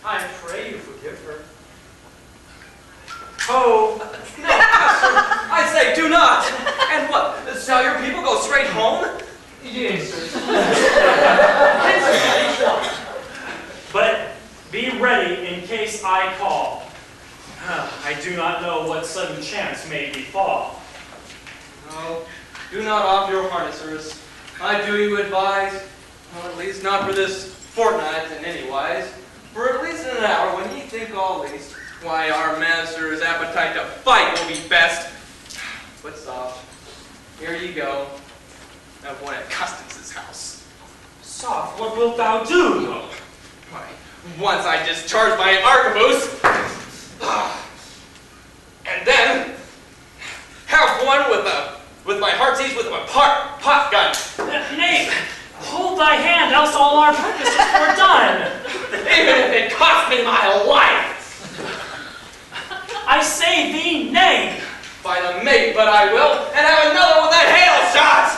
I pray you forgive her. Oh, no, I say do not. And what, shall your people go straight home? Yes, sir. But be ready in case I call. I do not know what sudden chance may befall. No, do not off your harnessers. I do you advise, well, at least not for this fortnight in any wise, for at least an hour when ye think all least, why our master's appetite to fight will be best. But soft, here ye go, of one at Custis's house. Soft, what wilt thou do? Why, once I discharge my arquebus, and then have one with my heartsease with a pot gun. Nay, hold thy hand, else all our purposes were done. Even if it cost me my life. I say thee nay. By the mate, but I will, and have another with that hail shot.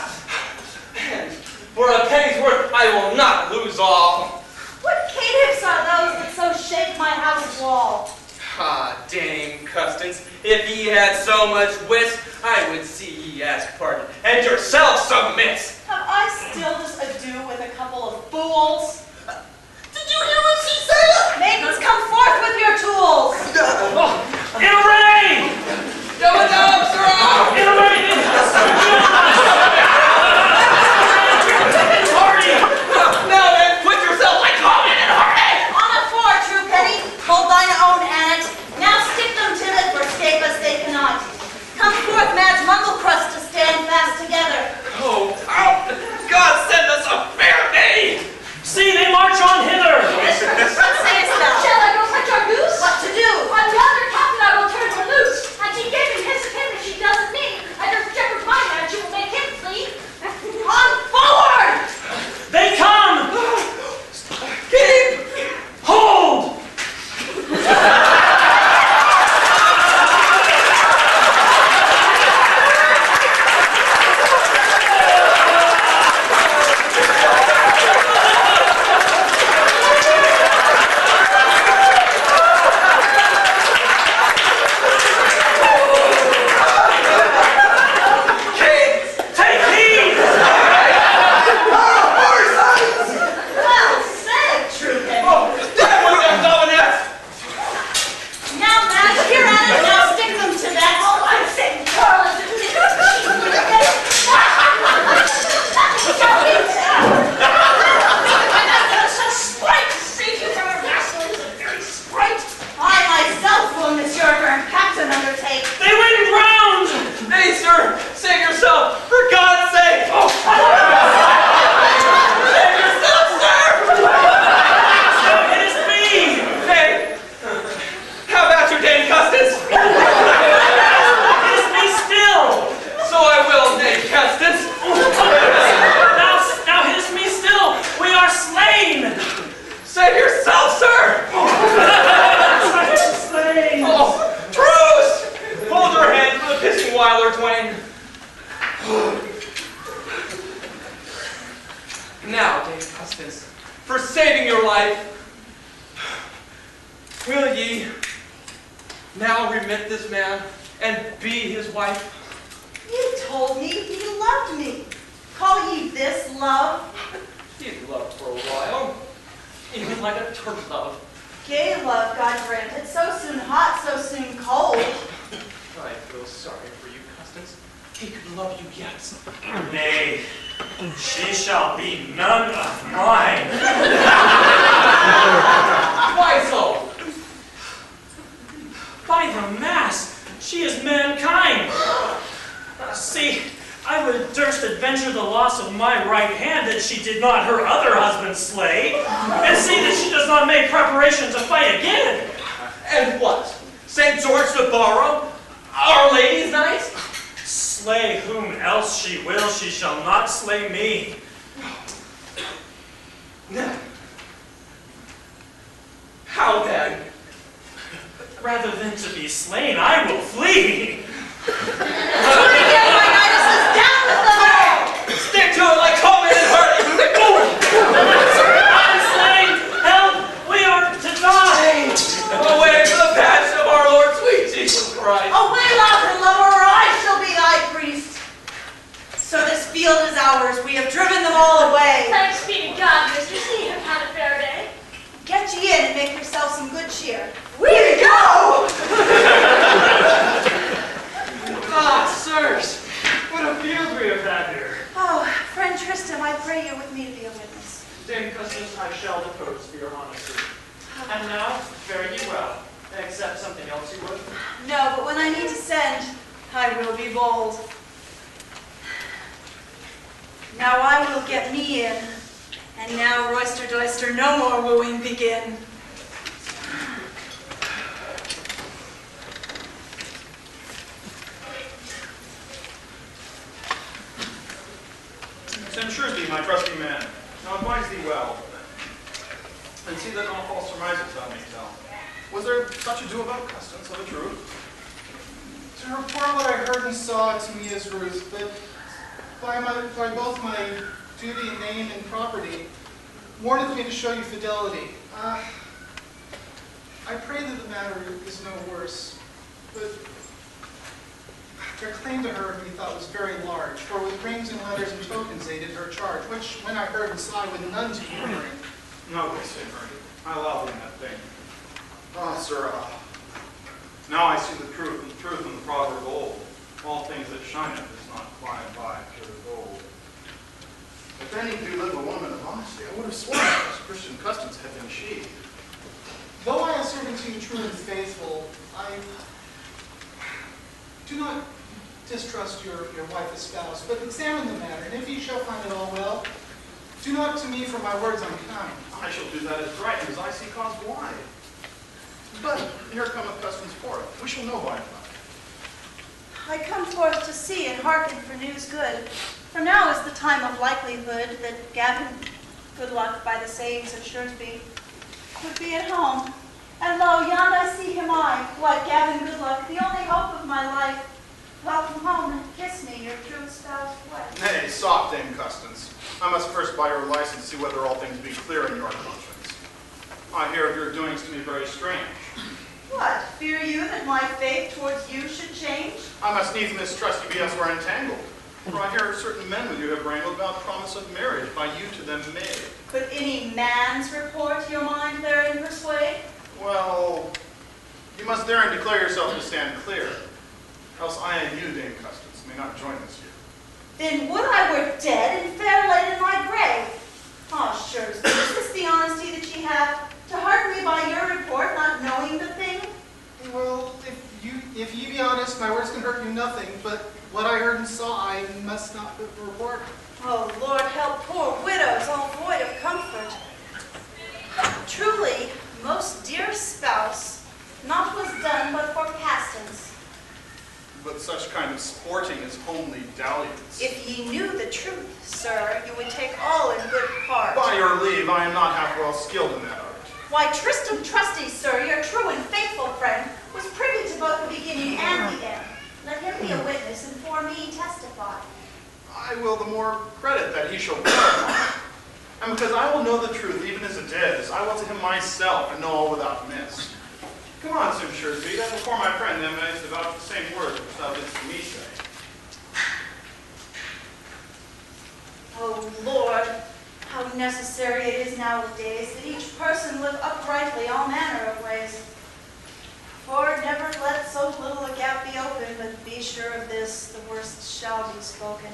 And for a penny's worth, I will not lose all. What caitiffs are those that so shake my house wall? Ah, Dame Custance, if ye had so much wit, I would see ye ask pardon, and yourself submit. Have I still this ado with a couple of fools? Did you hear what she said? Maidens, come forth with your tools! In array! Going down, sir! In array! Party! Now then, put yourself like common and hurry! On a four, true penny, hold thine own annet. Now stick them to it, for escape us they cannot. Come forth, Madge Mugglecrust, to stand fast together. Oh, God send us a fair day! See, they march on hither! What sayest thou? Shall I go fetch our goose? What to do? On yonder captain I will turn her loose, and she gave him his opinion she doesn't mean. I don't shepherd my man, she will make him flee. On forward! They come! Keep! Hold! Now, Dame Custance, for saving your life, will ye now remit this man and be his wife? You told me he loved me. Call ye this love? He loved for a while, even like a turtle love. Gay love, God granted, so soon hot, so soon cold. I feel sorry for you, Custance. He could love you yet. Nay, she shall be none of mine. Why so? By the mass, she is mankind. See, I would durst adventure the loss of my right hand that she did not her other husband slay, and see that she does not make preparation to fight again. And what? St. George to borrow? Our Lady's knight? Slay whom else she will, she shall not slay me. How then? Rather than to be slain, I will flee. Down with them! Stick to it like Coleman and Hardy! I'm slain! Help! We are yourself some good cheer. We go! Ah, sirs, what a field we have had here. Oh, friend Tristram, I pray you with me to be a witness. Dame Custis, I shall depose for your honesty. And now, fare ye well. Except something else you would? No, but when I need to send, I will be bold. Now I will get me in, and now Roister Doister, no more wooing begin. Send Shrewsbury, my trusty man. Now advise thee well, and see that no false surmises thou may tell. Was there such ado about Custance of a truth? To report what I heard and saw to me as Ruth, but by both my duty, name, and property, warneth me to show you fidelity. I pray that the matter is no worse, but their claim to her he thought was very large, for with rings and letters and tokens they did her charge, which when I heard and saw I would none to you bring. No, they say, Bernie. I allow thee in that thing. Ah, sir, now I see the truth in the proverb old. All things that shineth is not climbed by pure gold. If any do live a woman of honesty, I would have sworn that Christian customs had been she. Though I have served to you true and faithful, I do not distrust your wife as spouse, but examine the matter, and if ye shall find it all well, do not to me for my words unkind. I shall do that as right as I see cause why. But here cometh Custance forth. We shall know by and by. I come forth to see and hearken for news good. For now is the time of likelihood that Gavin Goodluck, by the sayings of Shrewsbury, would be at home. And lo, yond I see him white Gavin Goodluck, the only hope of my life. Welcome home and kiss me, your true spouse wife. Nay, soft Dame Custance. I must first by your license see whether all things be clear in your conscience. I hear of your doings to me very strange. What, fear you that my faith towards you should change? I must needs mistrust you be elsewhere entangled. For I hear certain men with you have wrangled about promise of marriage by you to them made. Could any man's report your mind therein persuade? Well, you must therein declare yourself to stand clear. Else I and you, Dame Custance, may not join this year. Then would I were dead and fair laid in my grave. Ah, sure, is this the honesty that ye have, to hearten me by your report, not knowing the thing? Well, if ye be honest, my words can hurt you nothing, but what I heard and saw I must not report. Oh, Lord, help poor widows, all void of comfort. Truly, most dear spouse, naught was done but for pastance. But such kind of sporting is homely dalliance. If ye knew the truth, sir, you would take all in good part. By your leave, I am not half well skilled in that art. Why, Tristram Trusty, sir, your true and faithful friend, was privy to both the beginning and the end. Let him be a witness, and for me testify. I will the more credit that he shall verify. And because I will know the truth even as it is, I will to him myself and know all without miss. Come on, Sim Shrewsbury, that before my friend them is about the same words which thou didst to me say. Oh, Lord, how necessary it is nowadays that each person live uprightly all manner of ways. For never let so little a gap be open, but be sure of this, the worst shall be spoken.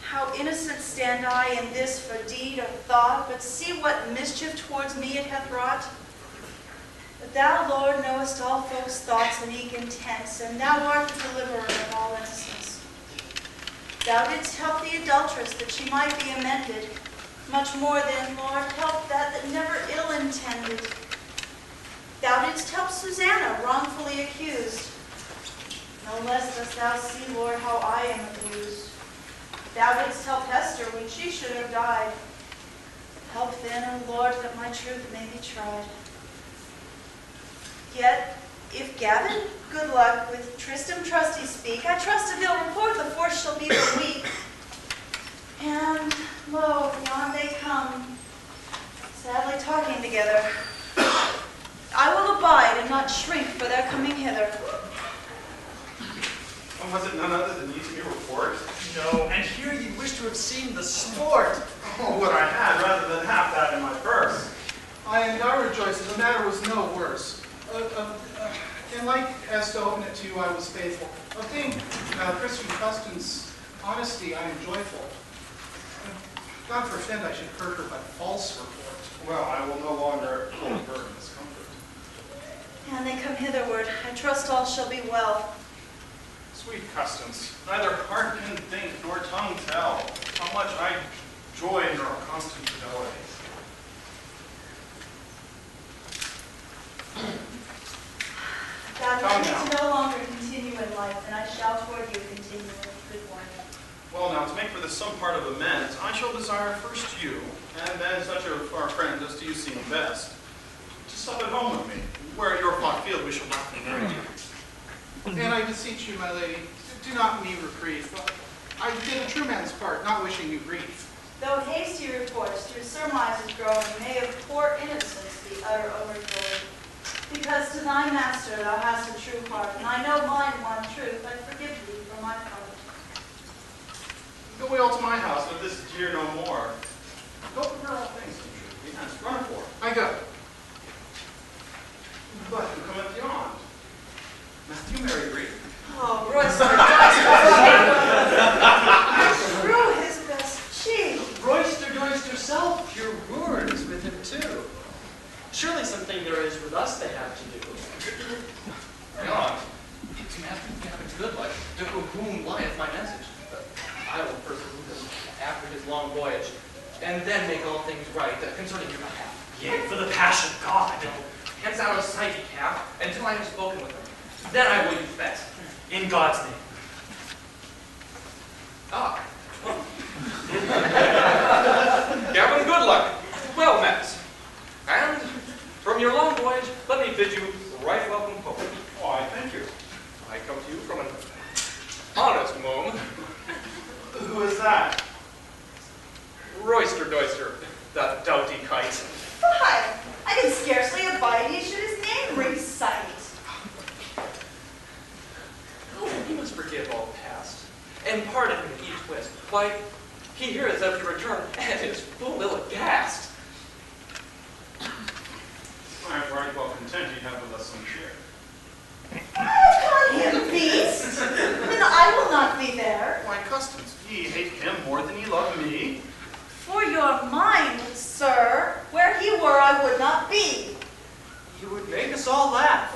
How innocent stand I in this for deed or thought, but see what mischief towards me it hath wrought. But thou, Lord, knowest all folks' thoughts and eke intents, and thou art the deliverer of all innocence. Thou didst help the adulteress that she might be amended. Much more then, Lord, help that never ill intended. Thou didst help Susanna, wrongfully accused. No less dost thou see, Lord, how I am abused. Thou didst help Hester when she should have died. Help then, O Lord, that my truth may be tried. Yet, if Gavin Goodluck with Tristram Trusty speak, I trust if he'll report the force shall be but weak. And lo, beyond they come, sadly talking together. I will abide and not shrink for their coming hither. Oh, was it none other than you to me report? No, and here you wish to have seen the sport. Oh, what I had rather than half that in my purse. I am now rejoice that the matter was no worse. And like as to open it to you, I was faithful. Of being Christian customs, honesty, I am joyful. God forfend I should hurt her by false report. Well, I will no longer hold her in discomfort. And they come hitherward. I trust all shall be well. Sweet customs, neither heart can think nor tongue tell how much I joy in your constant fidelity. God, Come want me now. to no longer continue in life, and I shall toward you continue in good one. Well, now, to make for this some part of amends, I shall desire first you, and then such of our friends as to you seem best, to sup at home with me, where at your flock field we shall not be married. And I beseech you, my lady, do not me reprieve. I did a true man's part, not wishing you grief. Though hasty reports through surmises growing may of poor innocence be utter overthrown. Because to thy master thou hast a true heart, and I know mine one truth, I forgive thee for my part. Go we all to my house, but this jeer no more. Go prepare all things, in truth. Yes, run for it. I go. But who cometh beyond? Matthew Mary Green. Oh, Roister Doister. Through his best cheek. Roister Doister self, pure words with him too. Surely something there is with us they have to do. God, it's Matthew Gavin's good life, to whom lieth my message. I will pursue him after his long voyage, and then make all things right concerning your behalf. Yea, for the passion of God. Hence out of sight, ye cap, until I have spoken with him. Then I will use best. In God's name. Ah. Gavin, good luck. Well met. And from your long voyage, let me bid you right welcome home. Why, thank you. I come to you from an honest mome. Who is that? Roister Doister, that doughty kite. Why, I can scarcely abide he should his name recite. Oh, you must forgive all past, and pardon me each twist. Why, he heareth of your return, and is full ill aghast. I am right well content ye have with us some cheer. Call him beast, and I will not be there. Why, customs, ye hate him more than ye love me. For your mind, sir, where he were I would not be. You would make us all laugh.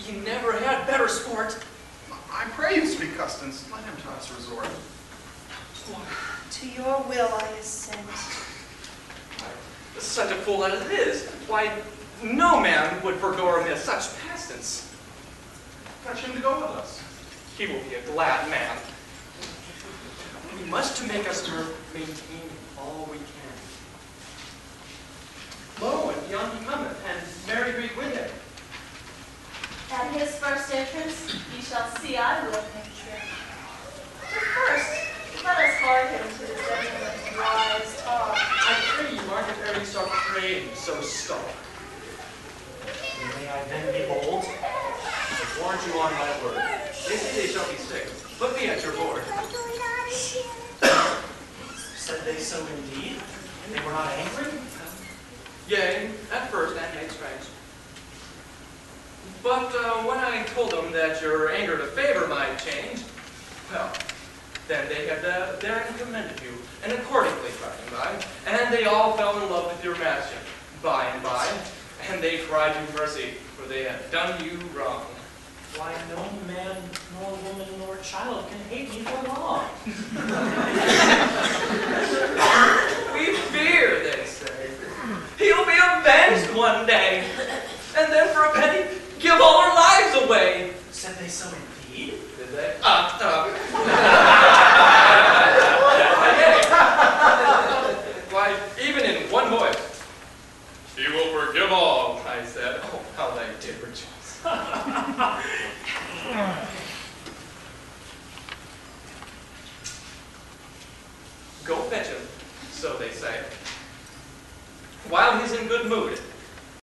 You never had better sport. I pray you, sweet customs, let him to us resort. To your will I assent. Such a fool as it is. Why, no man would forego or miss such pastance. Fetch him to go with us. He will be a glad man. We must to make us maintain all we can. Lo, and beyond he cometh, and Mary greet with him. At his first entrance, ye shall see I will make trim. But first, let us hearken to the gentleman's wise talk. I pray you, Margaret, ere you start praying so stark. May I then be bold? I warrant you on my word. They say they shall be sick, but be at your board. Said they so indeed? They were not angry? Yea, at first, that made strange. But when I told them that your anger to favor might change, well, then they had therein commended you, and accordingly by and by, and they all fell in love with your master by and by, and they cried you mercy, for they had done you wrong. Why, no man, nor woman, nor child can hate me for long. We fear, they say, he'll be avenged one day, and then for a penny, give all our lives away. Said they so indeed? Did they? Why, even in one voice, he will forgive all, I said. Oh, how they did rejoice. Go fetch him, so they say, while he's in good mood,